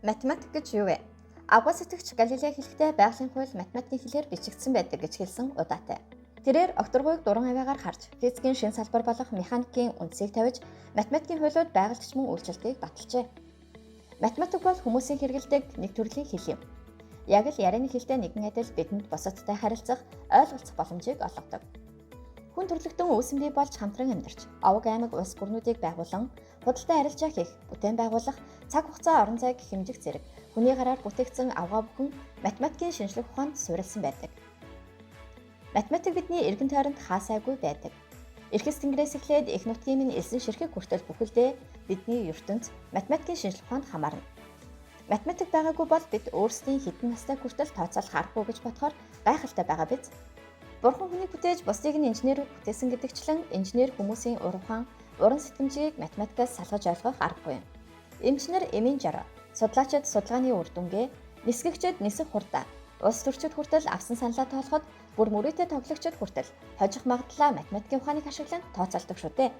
Математик гэж юу вэ? Авгай сэтгэгч Галилей хэлэхдээ байгалийн хууль математикийн хэлээр бичигдсэн байдаг гэж хэлсэн удаатай. Тэрээр окторгуйг дуран аваагаар харж, физикийн шин салбар болох механикийн үндсийг тавьж, математикийн хуулиуд байгальдч мөн үйлчлэлтийг баталжээ. Математик бол хүмүүсийн хэрэгэлдэг нэг төрлийн хэл юм. Яг л ярианы хэлтэй нэгэн адил бидэнд бусадтай харилцах, ойлголцох боломжийг олгодог. Хүн төрлөختөн үүсэн бий болж хамтран амьдарч, овог аймаг улс гүрнүүдийг байгуулан, худалдан арилжаа хийх, бүтээн байгуулах, цаг хугацаа орон зайг хэмжих зэрэг хүний гараар бүтээгдсэн авгаа бүхэн математикийн шинжлэх ухаанд суурилсан байдаг. Математик бидний эргэн тойронд хаасайгүй байдаг. Эрхэс тэнгэрээс эхлээд их нутгийн минь элсэн ширхэг хүртэл бүхэлдээ бидний ертөнц математикийн шинжлэх ухаанд хамаарна. Математик байгаагүй бол бид өөрсдийн хэдэн настай хүртэл тооцоолох аргагүй гэж бодохоор гайхалтай байгаа биз? Бурхан хүнийг бүтээж бусдыг нь инженерүүд бүтээсэн гэдэгчлэн инженер хүмүүсийн уран ухаан, уран сэтгэмжийг математикаас салгаж ойлгох аргагүй юм. Эмчнэр эмийн жор, судлаачид судалгааны үр дүнгээ, нисгэгчид нисэх хурдаа, улс төрчид хүртэл авсан саналаа тоолоход бүр мөрөөдөө тоглогчид хүртэл хожих магадлалаа математикийн ухааныг ашиглан тооцоолдог шүү дээ.